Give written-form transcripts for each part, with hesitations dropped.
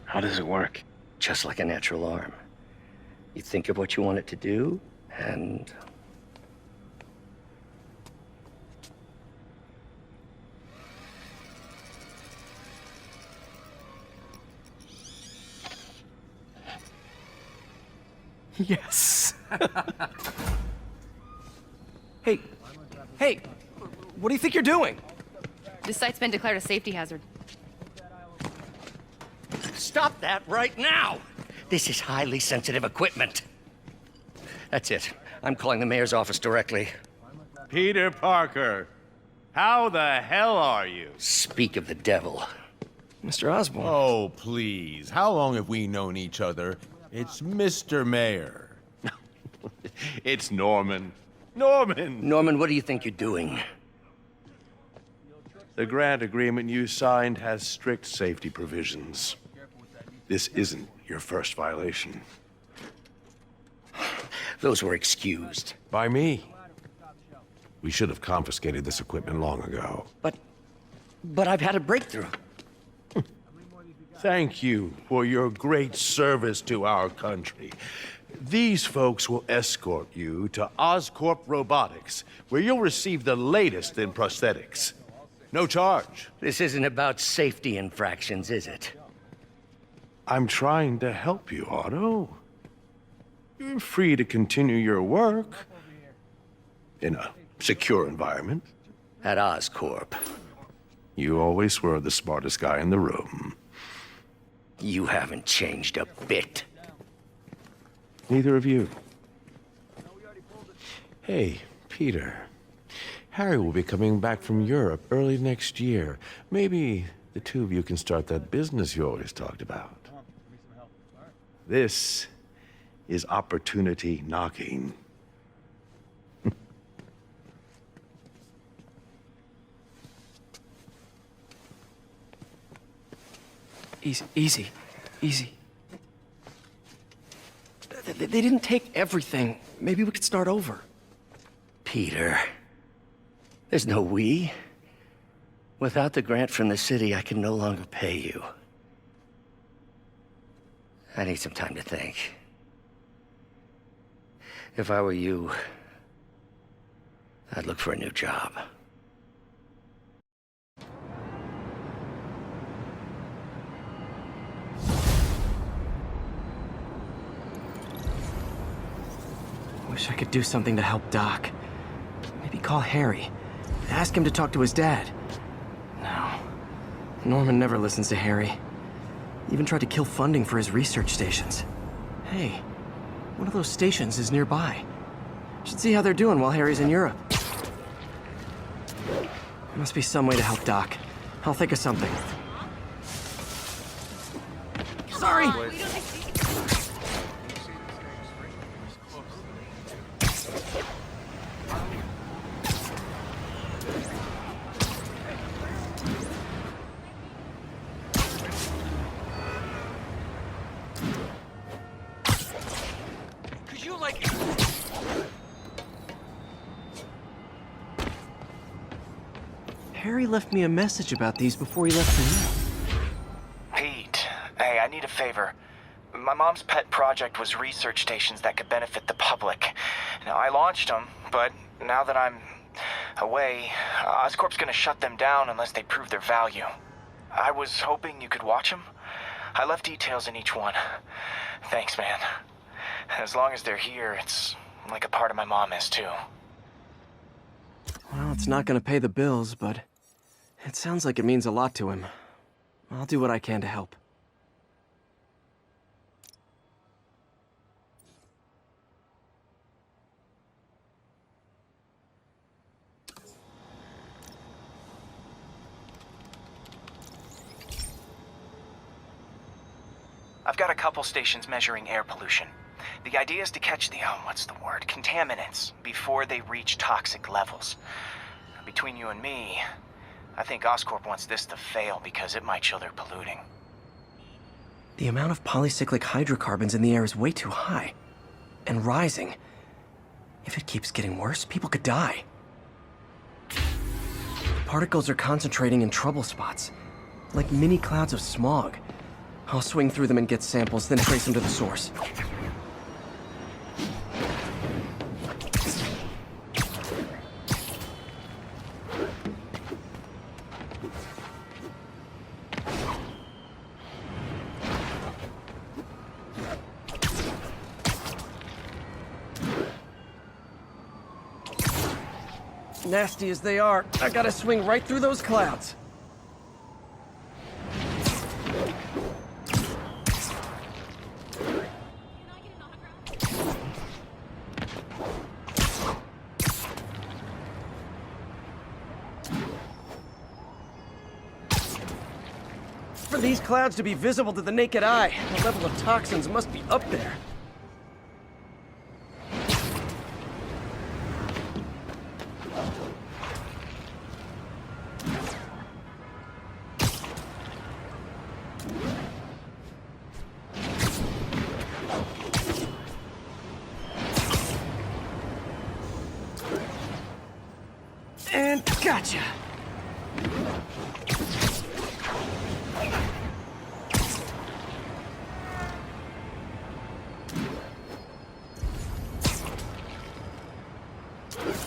How does it work? Just like a natural arm. You think of what you want it to do, and... Yes! Hey, hey, what do you think you're doing? This site's been declared a safety hazard. Stop that right now! This is highly sensitive equipment. That's it. I'm calling the mayor's office directly. Peter Parker, how the hell are you? Speak of the devil. Mr. Osborn. Oh, please. How long have we known each other? It's Mr. Mayor. It's Norman. Norman! Norman, what do you think you're doing? The grant agreement you signed has strict safety provisions. This isn't your first violation. Those were excused. By me. We should have confiscated this equipment long ago. But I've had a breakthrough. Thank you for your great service to our country. These folks will escort you to Oscorp Robotics, where you'll receive the latest in prosthetics. No charge. This isn't about safety infractions, is it? I'm trying to help you, Otto. You're free to continue your work in a secure environment. At Oscorp. You always were the smartest guy in the room. You haven't changed a bit. Neither of you. Hey, Peter. Harry will be coming back from Europe early next year. Maybe the two of you can start that business you always talked about. This is opportunity knocking. Easy. They didn't take everything. Maybe we could start over. Peter, there's no we. Without the grant from the city, I can no longer pay you. I need some time to think. If I were you, I'd look for a new job. Wish I could do something to help Doc. Maybe call Harry. Ask him to talk to his dad. No. Norman never listens to Harry. Even tried to kill funding for his research stations. Hey, one of those stations is nearby. Should see how they're doing while Harry's in Europe. There must be some way to help Doc. I'll think of something. Sorry! Harry left me a message about these before he left for you. Pete, hey, I need a favor. My mom's pet project was research stations that could benefit the public. Now, I launched them, but now that I'm away, Oscorp's gonna shut them down unless they prove their value. I was hoping you could watch them. I left details in each one. Thanks, man. As long as they're here, it's like a part of my mom is, too. Well, it's not gonna pay the bills, but it sounds like it means a lot to him. I'll do what I can to help. I've got a couple stations measuring air pollution. The idea is to catch the, contaminants before they reach toxic levels. Between you and me, I think Oscorp wants this to fail because it might show they're polluting. The amount of polycyclic hydrocarbons in the air is way too high. And rising. If it keeps getting worse, people could die. The particles are concentrating in trouble spots, like mini clouds of smog. I'll swing through them and get samples, then trace them to the source. Nasty as they are, I gotta swing right through those clouds. For these clouds to be visible to the naked eye, the level of toxins must be up there. And gotcha!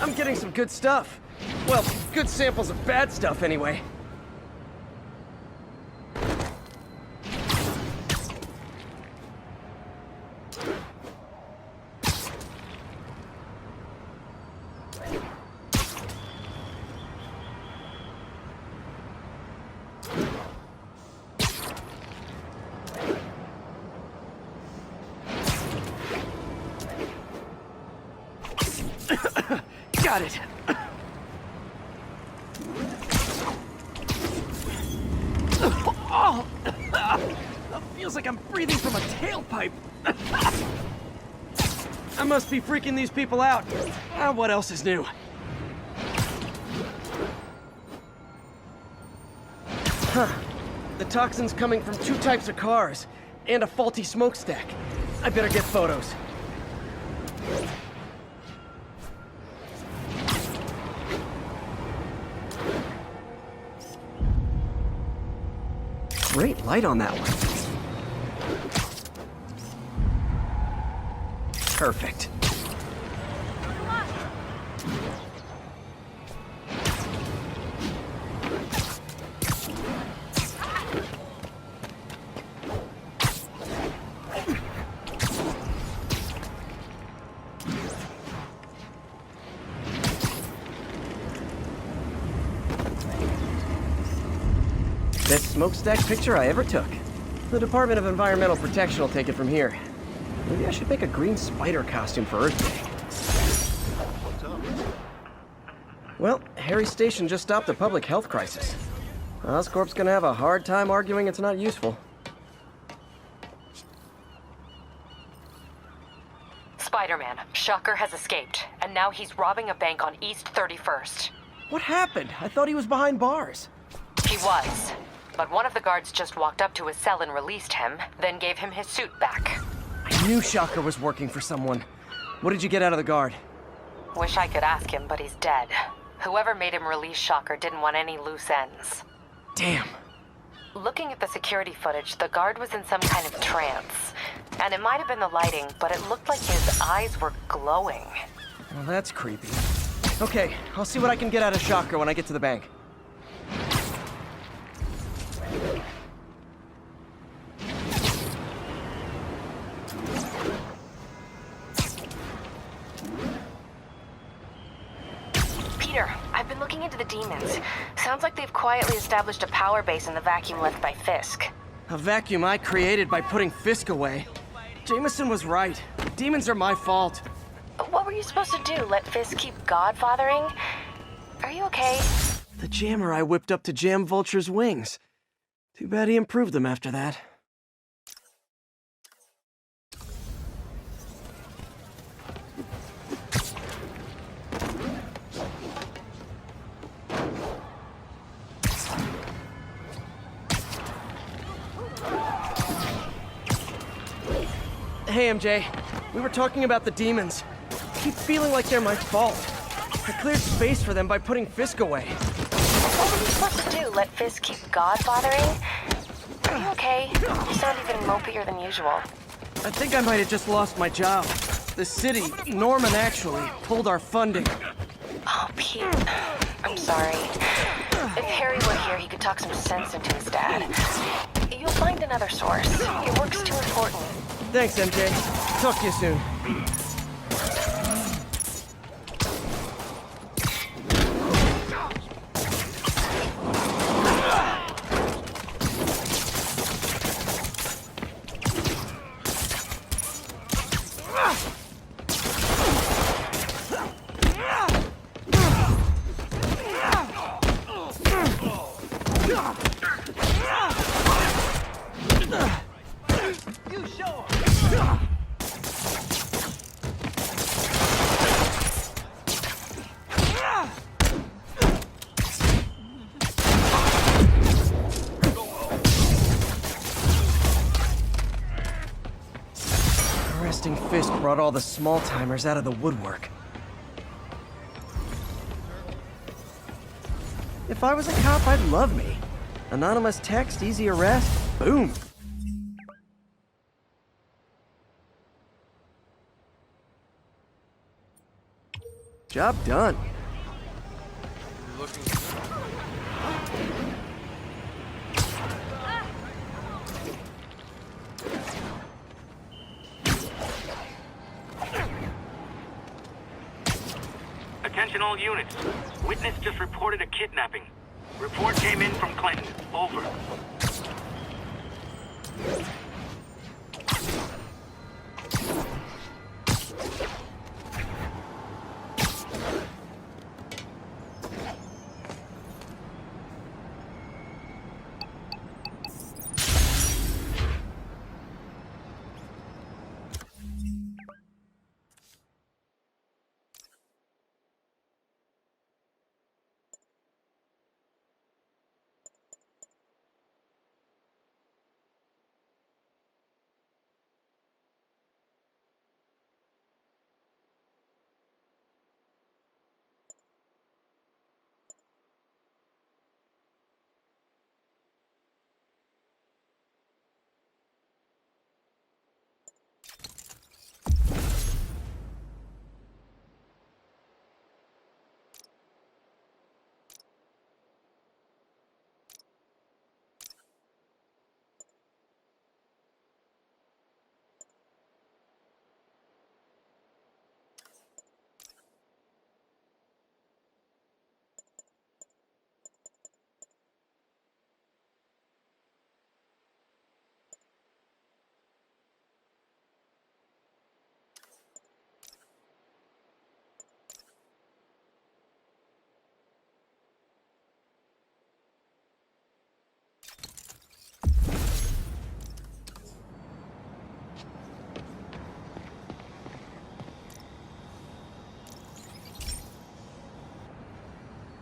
I'm getting some good stuff. Well, good samples of bad stuff, anyway. Got it. Oh, that feels like I'm breathing from a tailpipe. I must be freaking these people out. What else is new? Huh. The toxin's coming from 2 types of cars and a faulty smokestack. I better get photos. Great light on that one. Perfect. Best smokestack picture I ever took. The Department of Environmental Protection will take it from here. Maybe I should make a green spider costume for Earth Day. Well, Harry Station just stopped a public health crisis. Oscorp's gonna have a hard time arguing it's not useful. Spider-Man, Shocker has escaped, and now he's robbing a bank on East 31st. What happened? I thought he was behind bars. He was. But one of the guards just walked up to his cell and released him, then gave him his suit back. I knew Shocker was working for someone. What did you get out of the guard? Wish I could ask him, but he's dead. Whoever made him release Shocker didn't want any loose ends. Damn. Looking at the security footage, the guard was in some kind of trance. And it might have been the lighting, but it looked like his eyes were glowing. Well, that's creepy. Okay, I'll see what I can get out of Shocker when I get to the bank. Peter, I've been looking into the demons. Sounds like they've quietly established a power base in the vacuum left by Fisk. A vacuum I created by putting Fisk away. Jameson was right. Demons are my fault. What were you supposed to do? Let Fisk keep godfathering? Are you okay? The jammer I whipped up to jam Vulture's wings. Too bad he improved them after that. Hey, MJ. We were talking about the demons. I keep feeling like they're my fault. I cleared space for them by putting Fisk away. What were you supposed to do? Let Fisk keep godfathering? Are you okay? You sound even mopier than usual. I think I might have just lost my job. The city, Norman actually, pulled our funding. Oh, Pete. I'm sorry. If Harry were here, he could talk some sense into his dad. You'll find another source. Your work's too important. Thanks, MJ. Talk to you soon. Resting Fist brought all the small-timers out of the woodwork. If I was a cop, I'd love me. Anonymous text, easy arrest, boom. Job done. Attention all units. Witness just reported a kidnapping. Report came in from Clinton. Over.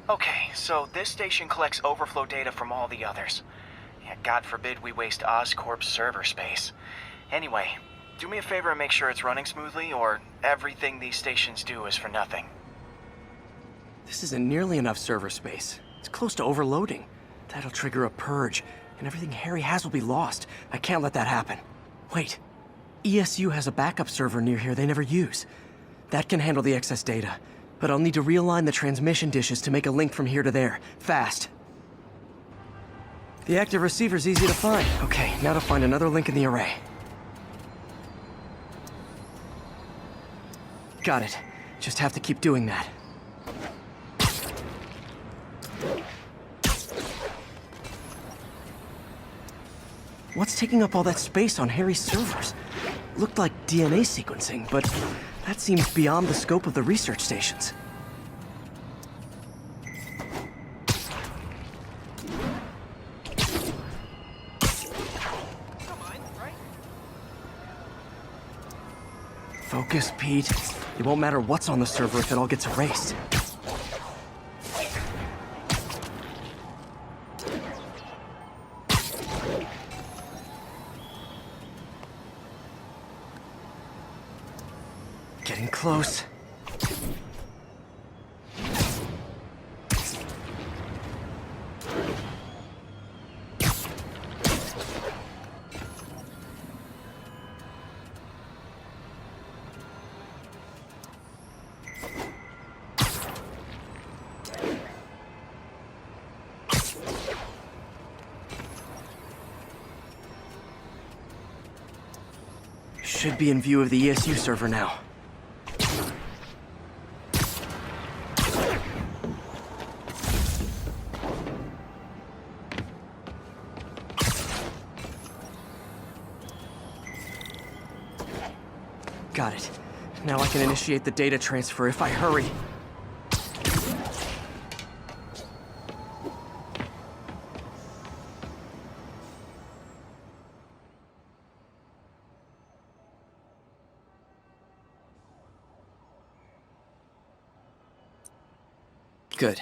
Okay, so this station collects overflow data from all the others. Yeah, God forbid we waste Oscorp's server space. Anyway, do me a favor and make sure it's running smoothly, or everything these stations do is for nothing. This isn't nearly enough server space. It's close to overloading. That'll trigger a purge, and everything Harry has will be lost. I can't let that happen. Wait. ESU has a backup server near here they never use. That can handle the excess data. But I'll need to realign the transmission dishes to make a link from here to there. Fast. The active receiver's easy to find. Okay, now to find another link in the array. Got it. Just have to keep doing that. What's taking up all that space on Harry's servers? Looked like DNA sequencing, but that seems beyond the scope of the research stations. Focus, Pete. It won't matter what's on the server if it all gets erased. Getting close. Should be in view of the ESU server now. Got it. Now I can initiate the data transfer if I hurry. Good.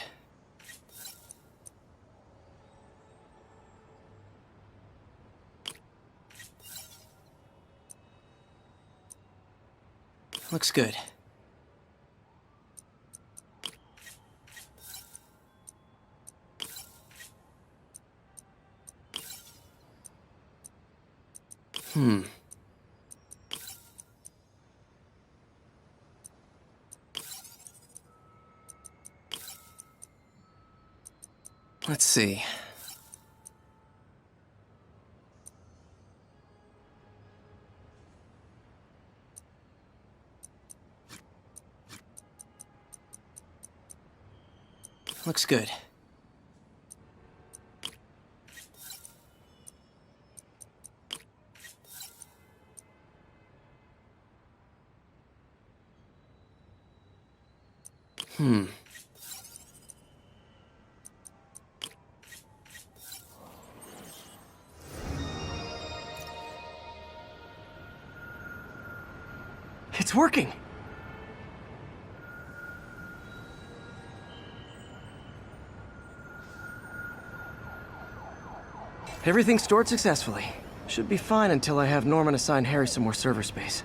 Looks good. Let's see. Looks good. It's working! Everything stored successfully. Should be fine until I have Norman assign Harry some more server space.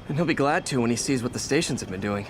And he'll be glad to when he sees what the stations have been doing.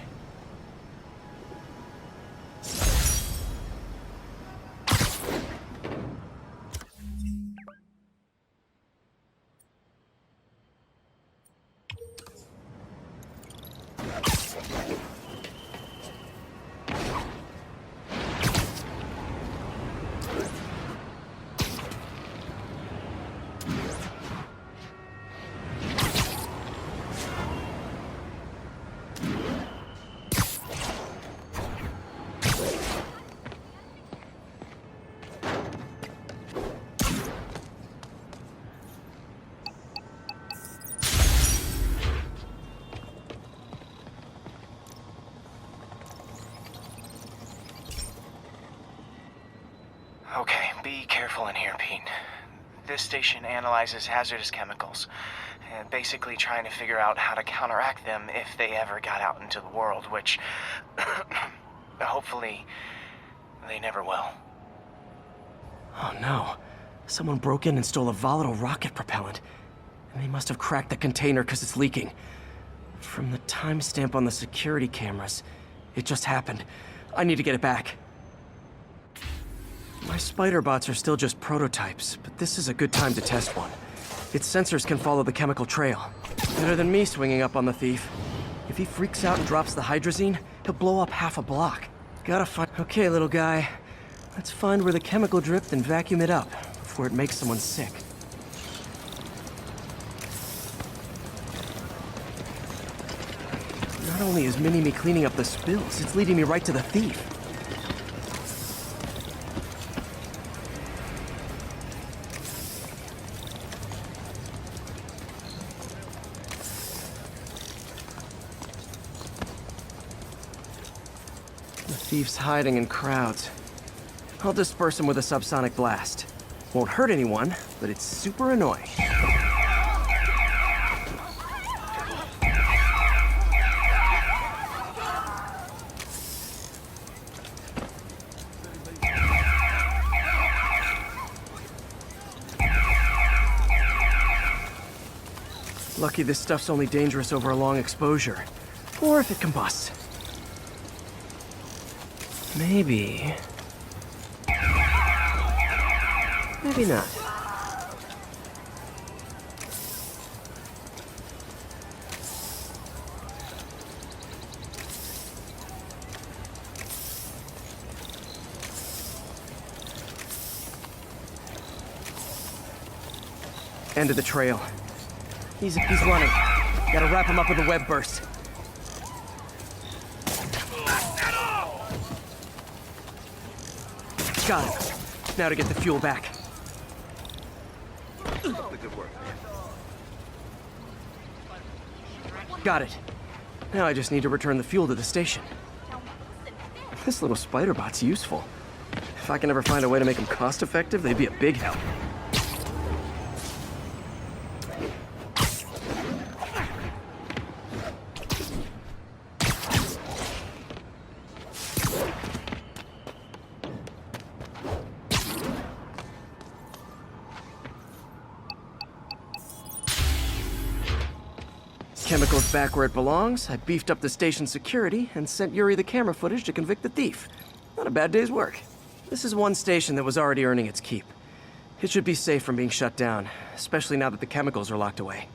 Okay, be careful in here, Pete. This station analyzes hazardous chemicals, basically trying to figure out how to counteract them if they ever got out into the world, which hopefully they never will. Oh no. Someone broke in and stole a volatile rocket propellant. And they must have cracked the container because it's leaking. From the timestamp on the security cameras, it just happened. I need to get it back. My spider bots are still just prototypes, but this is a good time to test one. Its sensors can follow the chemical trail. Better than me swinging up on the thief. If he freaks out and drops the hydrazine, he'll blow up half a block. Gotta find... Okay, little guy. Let's find where the chemical dripped and vacuum it up before it makes someone sick. Not only is Mini-Me cleaning up the spills, it's leading me right to the thief. The thief's hiding in crowds. I'll disperse him with a subsonic blast. Won't hurt anyone, but it's super annoying. Lucky this stuff's only dangerous over a long exposure. Or if it combusts. Maybe... maybe not. End of the trail. He's running. Gotta wrap him up with a web burst. Got him. Now to get the fuel back. Got it. Now I just need to return the fuel to the station. This little spider bot's useful. If I can ever find a way to make them cost-effective, they'd be a big help. Chemicals back where it belongs. I beefed up the station's security and sent Yuri the camera footage to convict the thief. Not a bad day's work. This is one station that was already earning its keep. It should be safe from being shut down, especially now that the chemicals are locked away.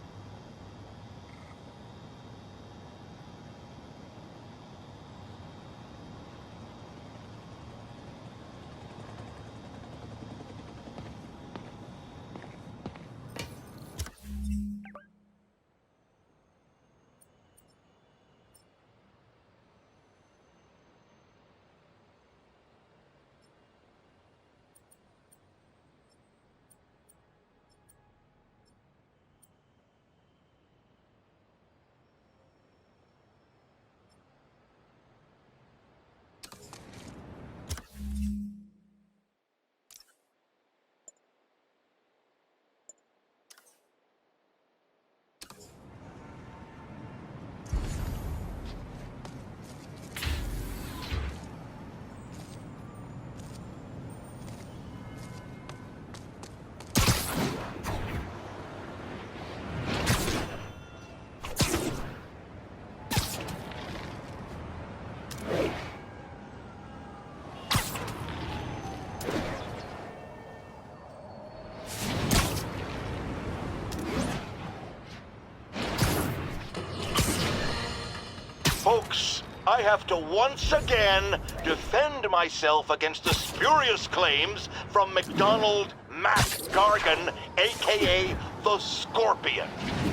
Folks, I have to once again defend myself against the spurious claims from McDonald Mac Gargan, aka the Scorpion.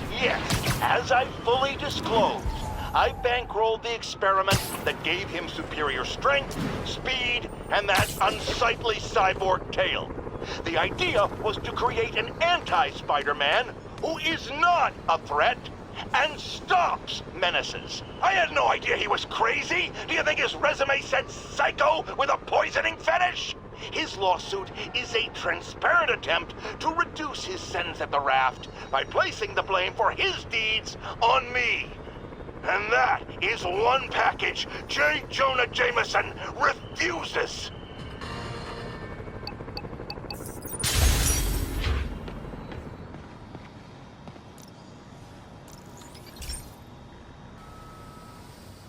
Yes, as I fully disclosed, I bankrolled the experiment that gave him superior strength, speed, and that unsightly cyborg tail. The idea was to create an anti-Spider-Man who is not a threat and stops menaces. I had no idea he was crazy. Do you think his resume said psycho with a poisoning fetish? His lawsuit is a transparent attempt to reduce his sentence at the raft by placing the blame for his deeds on me. And that is one package J. Jonah Jameson refuses.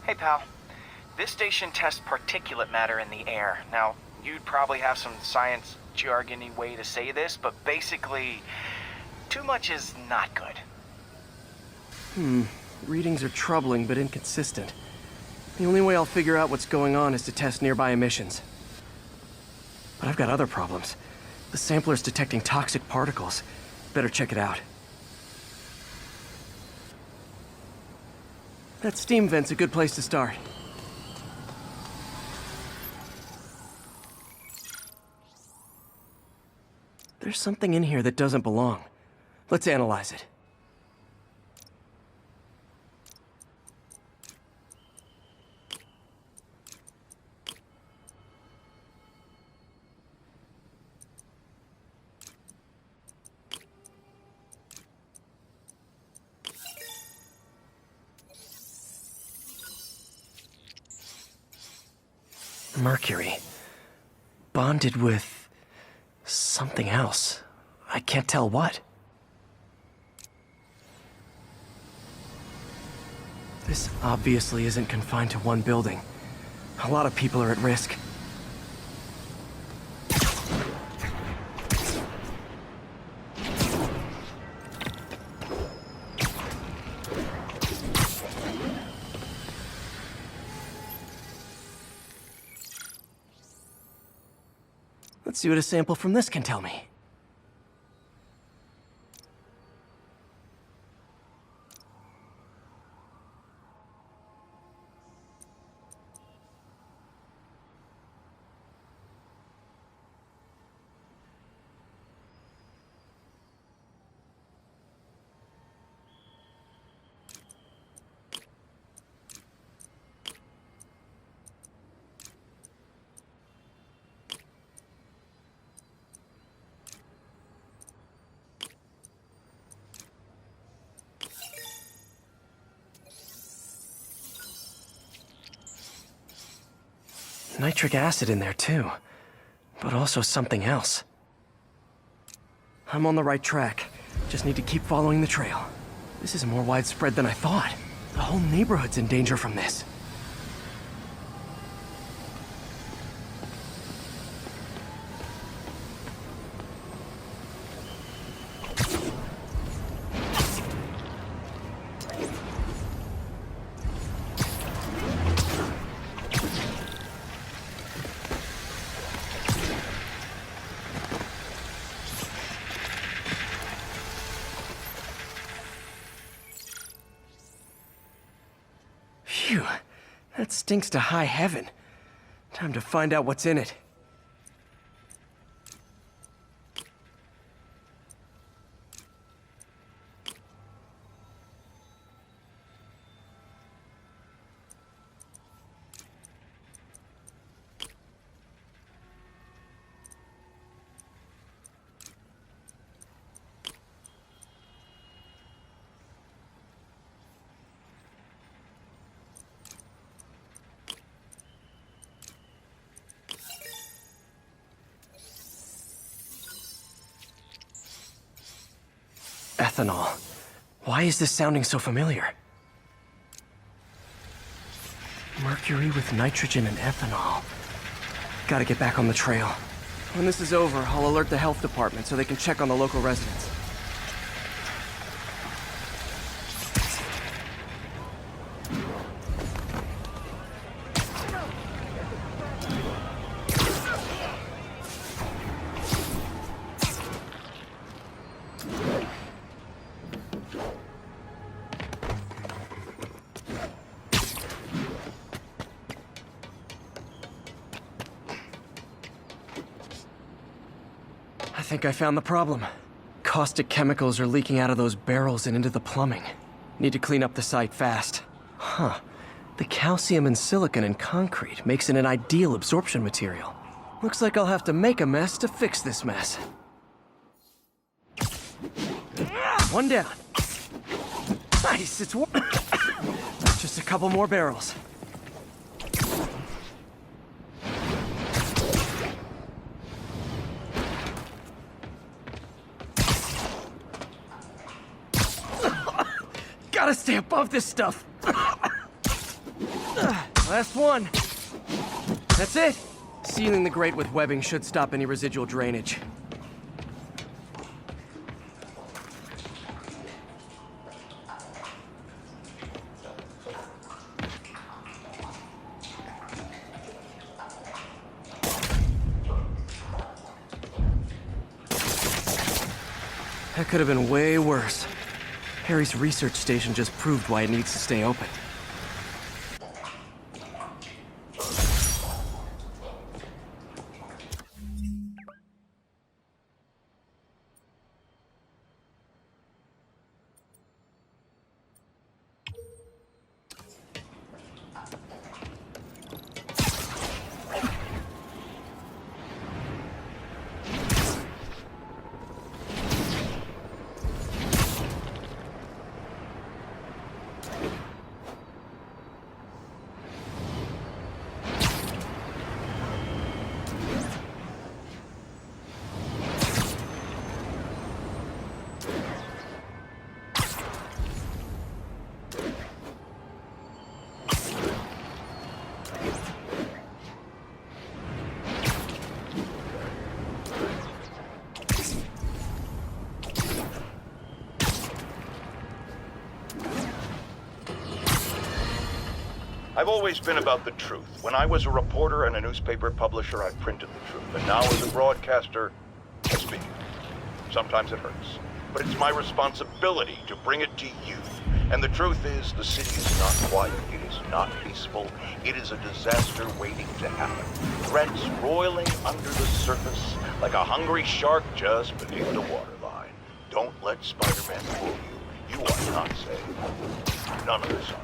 Hey, pal. This station tests particulate matter in the air. Now, you'd probably have some science jargony way to say this, but basically, too much is not good. Readings are troubling but inconsistent. The only way I'll figure out what's going on is to test nearby emissions. But I've got other problems. The sampler's detecting toxic particles. Better check it out. That steam vent's a good place to start. There's something in here that doesn't belong. Let's analyze it. Mercury. Bonded with something else. I can't tell what. This obviously isn't confined to one building. A lot of people are at risk. Let's see what a sample from this can tell me. nitric acid in there too, but also something else. I'm on the right track. Just need to keep following the trail. This is more widespread than I thought. The whole neighborhood's in danger from this. Phew, that stinks to high heaven. Time to find out what's in it. Ethanol. Why is this sounding so familiar? Mercury with nitrogen and ethanol. Gotta get back on the trail. When this is over, I'll alert the health department so they can check on the local residents. I think I found the problem. Caustic chemicals are leaking out of those barrels and into the plumbing. Need to clean up the site fast. Huh. The calcium and silicon in concrete makes it an ideal absorption material. Looks like I'll have to make a mess to fix this mess. One down. Nice, it's just a couple more barrels. Gotta stay above this stuff. Last one. That's it. Sealing the grate with webbing should stop any residual drainage. That could have been way worse. Harry's research station just proved why it needs to stay open. I've always been about the truth. When I was a reporter and a newspaper publisher, I printed the truth. And now as a broadcaster, I speak it. Sometimes it hurts. But it's my responsibility to bring it to you. And the truth is, the city is not quiet. It is not peaceful. It is a disaster waiting to happen. Threats roiling under the surface like a hungry shark just beneath the waterline. Don't let Spider-Man fool you. You are not safe. None of us are.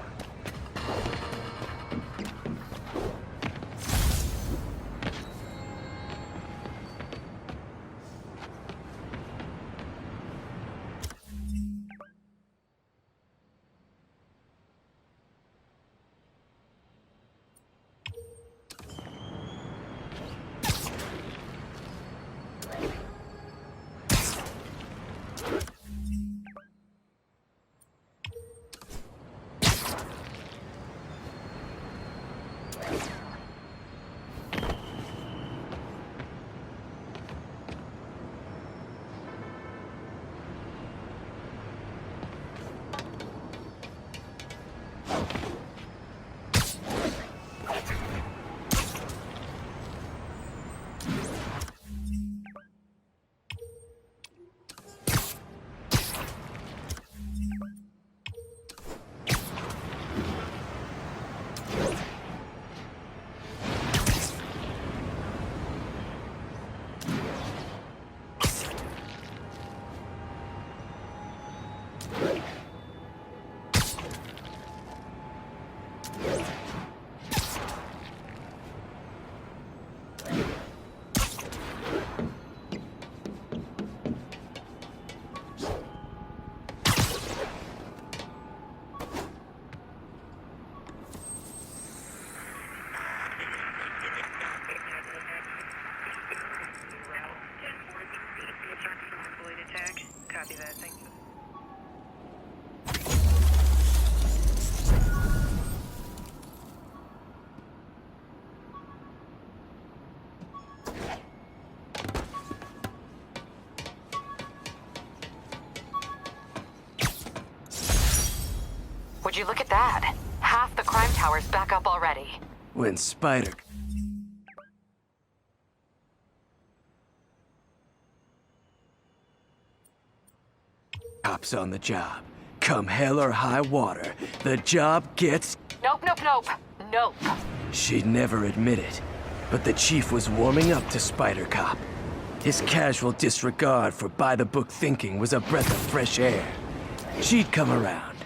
Would you look at that? Half the crime tower's back up already. When Spider... Cops on the job. Come hell or high water, the job gets... Nope, nope, nope. Nope. She'd never admit it, but the chief was warming up to Spider Cop. His casual disregard for by-the-book thinking was a breath of fresh air. She'd come around.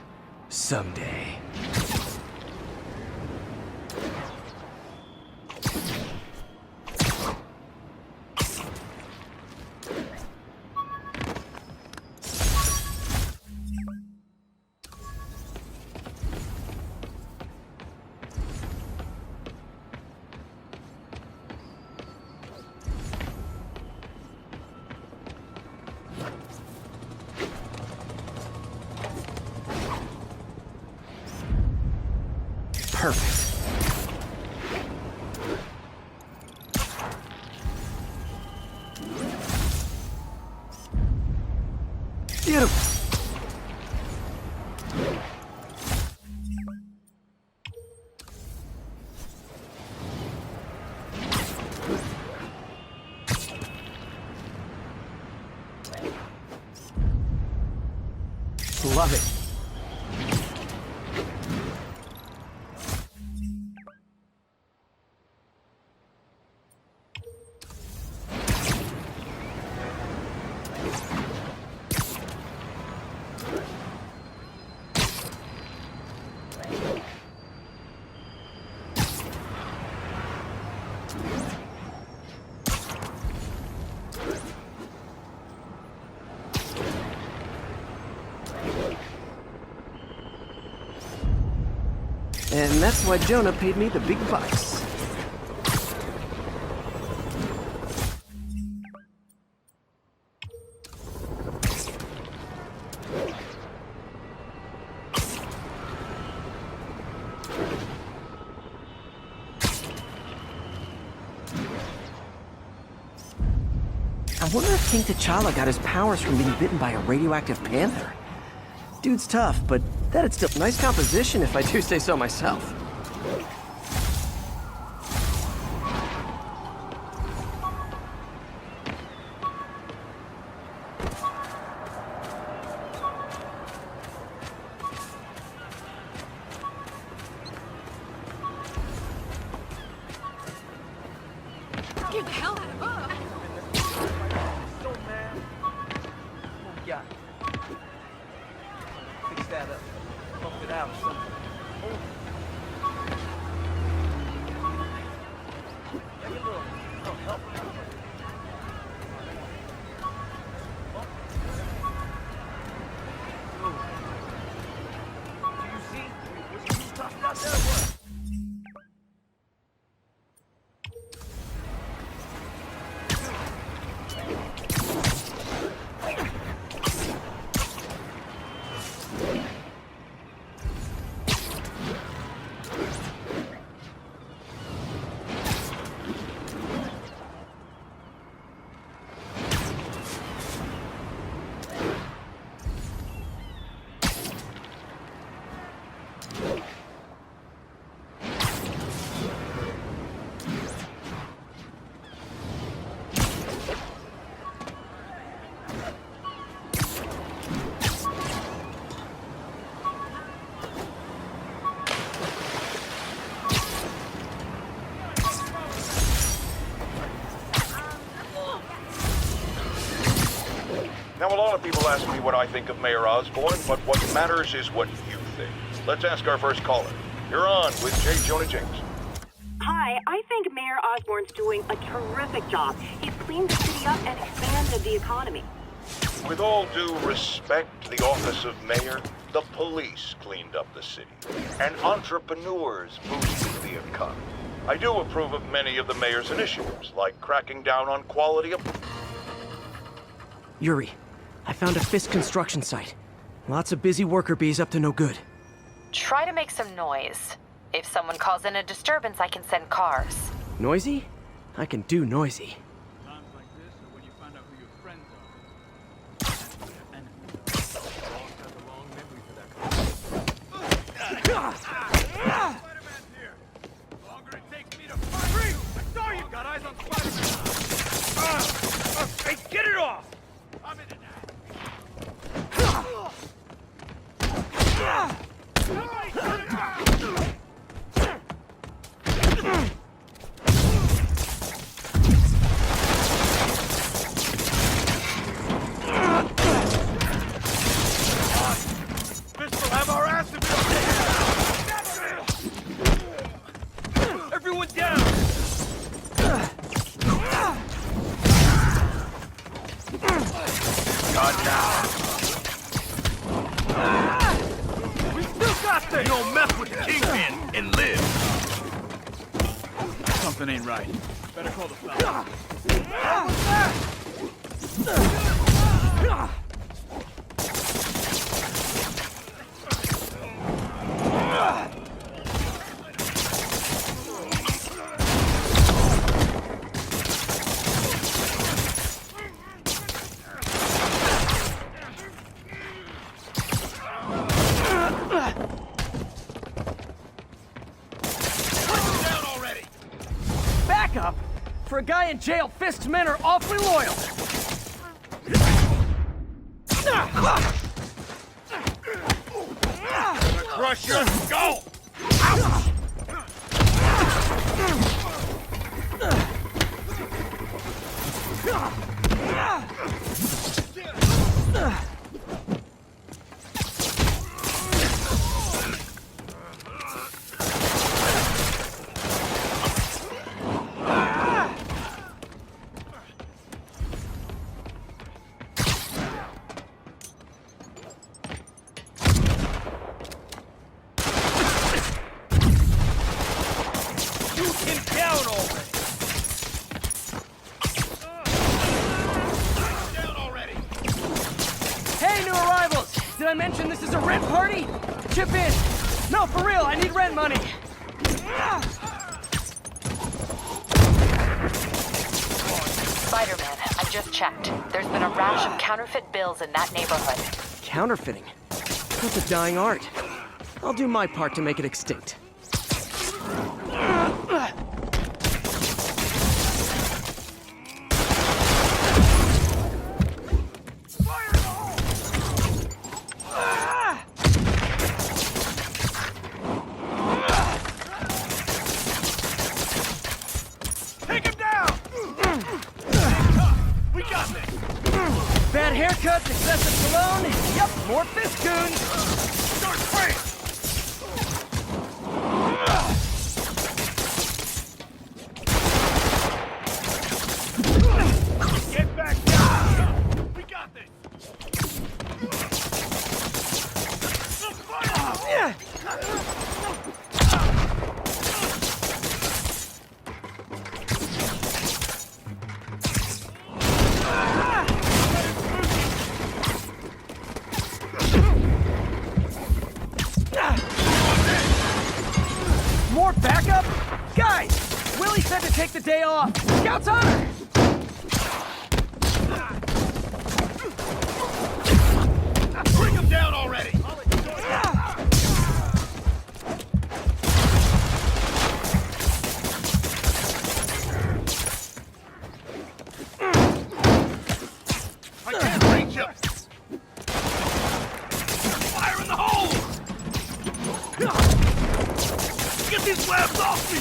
Someday. Perfect. Beautiful. Love it. And that's why Jonah paid me the big bucks. I wonder if King T'Challa got his powers from being bitten by a radioactive panther. Dude's tough, but that'd still nice composition if I do say so myself. Get the hell out of here! Fix that up. Bump it out or something. Now, a lot of people ask me what I think of Mayor Osborn, but what matters is what you think. Let's ask our first caller. You're on with J. Jonah James. Hi, I think Mayor Osborn's doing a terrific job. He's cleaned the city up and expanded the economy. With all due respect to the office of mayor, the police cleaned up the city, and entrepreneurs boosted the economy. I do approve of many of the mayor's initiatives, like cracking down on quality of... Yuri, I found a Fisk construction site. Lots of busy worker bees up to no good. Try to make some noise. If someone calls in a disturbance, I can send cars. Noisy? I can do noisy. Times like this are when you find out who your friends are. And boss has a long memory for that kind of stuff. Spider-Man's here. The longer it takes me to find you. I saw you. Got eyes on Spider-Man. Hey, get it off. I'm into that. Somebody turn it back. Pistol, have our ass if you don't take it out. Everyone down. God, down. We still got this. You don't mess with the Kingpin and live. Something ain't right. Better call the fella. What's that? Backup? For a guy in jail, Fisk's men are awfully loyal. Crush your skull! Hey, new arrivals! Did I mention this is a rent party? Chip in! No, for real, I need rent money! Spider-Man, I just checked. There's been a rash of counterfeit bills in that neighborhood. Counterfeiting? That's a dying art. I'll do my part to make it extinct. Take him down! We got this! Bad haircuts, excessive cologne. Yep, more fist goons. Start spraying! Get back down! We got this! More backup? Guys, Willie said to take the day off. Scout's honor! Bring him down already! I can't reach him! Fire in the hole! Get these webs off me!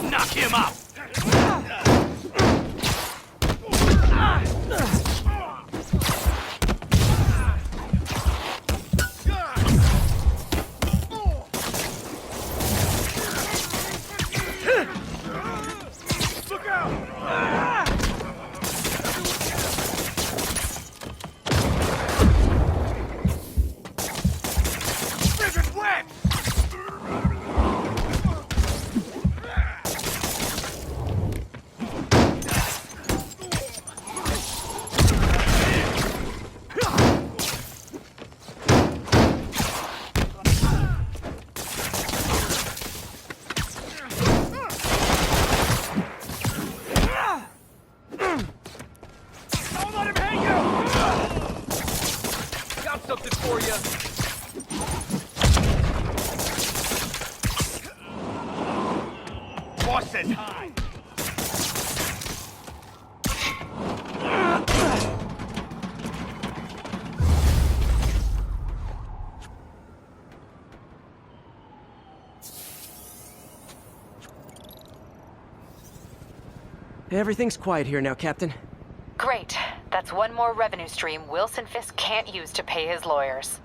Knock him out! Look out! Bigger web! for you. Boss says hi. Everything's quiet here now, Captain. Great. That's one more revenue stream Wilson Fisk can't use to pay his lawyers.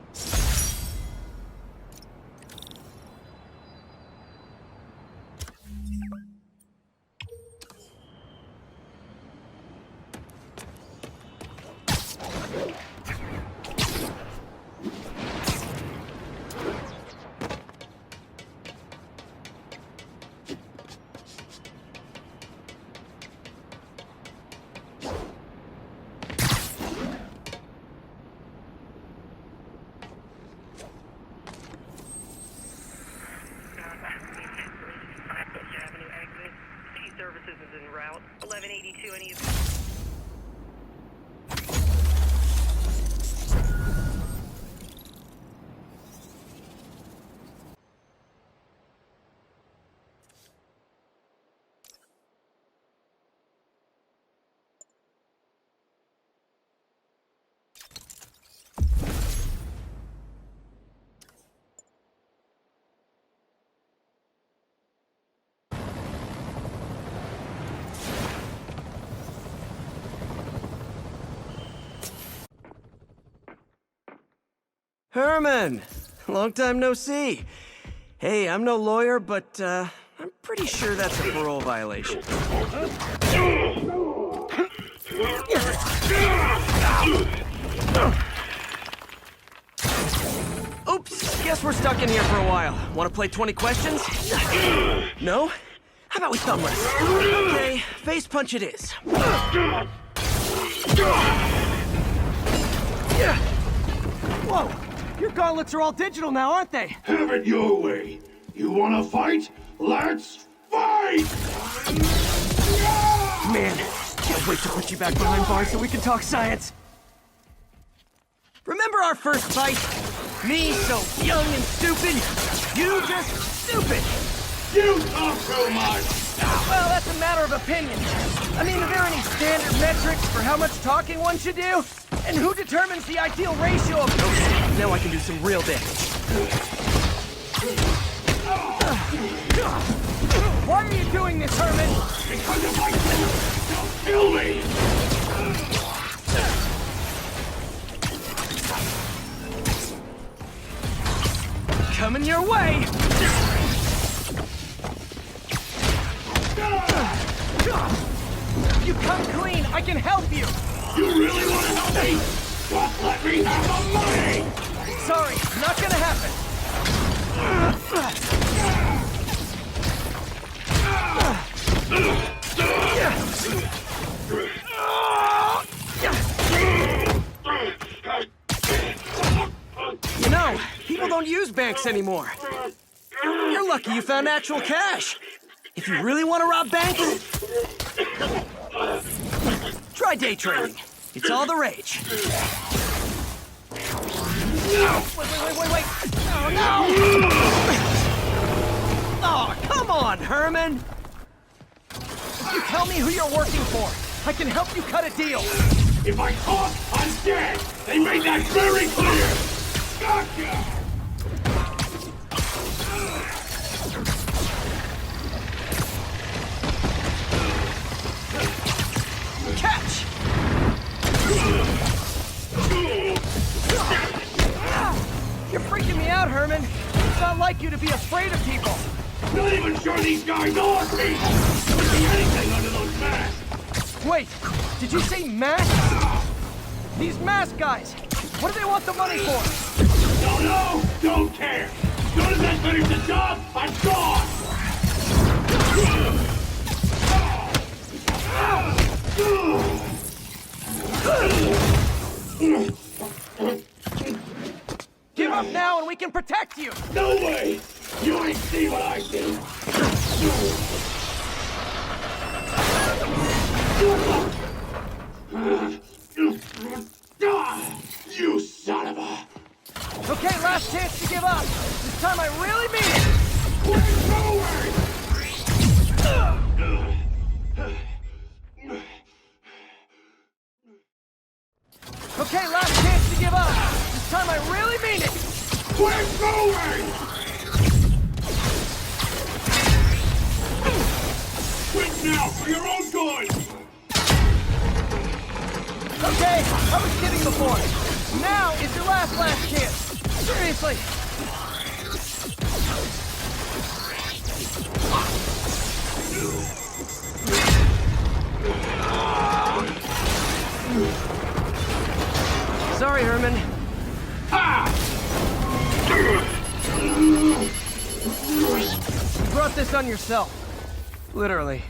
Services is en route. 1182 and he's... Herman! Long time no see. Hey, I'm no lawyer, but, I'm pretty sure that's a parole violation. Oops, guess we're stuck in here for a while. Want to play 20 questions? No? How about we thumb wrestle? Okay, face punch it is. Whoa! Your gauntlets are all digital now, aren't they? Have it your way. You wanna fight? Let's fight! Man, can't wait to put you back behind bars so we can talk science. Remember our first fight? Me so young and stupid, you just stupid. You talk too much! Well, that's a matter of opinion. I mean, are there any standard metrics for how much talking one should do? And who determines the ideal ratio of... Okay, now I can do some real damage. Why are you doing this, Herman? Because if I don't kill me! Coming your way! You come clean, I can help you! You really want to help me? Just let me have the money! Sorry, not gonna happen. You know, people don't use banks anymore. You're lucky you found actual cash. If you really want to rob banks, try day trading. It's all the rage. Wait. Oh, no! Oh, come on, Herman! You tell me who you're working for. I can help you cut a deal. If I talk, I'm dead! They made that very clear! Gotcha! Catch! You're freaking me out, Herman. It's not like you to be afraid of people. Not even sure these guys are people! Could be anything under those masks! Wait, did you say masks? These mask guys, what do they want the money for? Don't know, don't care! As soon as I finish the job, I'm gone! Give up now and we can protect you! No way! You ain't see what I see! You son of a... time I really mean it! We're going! Quit now for your own good! Okay, I was kidding before. Now is your last chance. Seriously. Sorry, Herman. You brought this on yourself. Literally.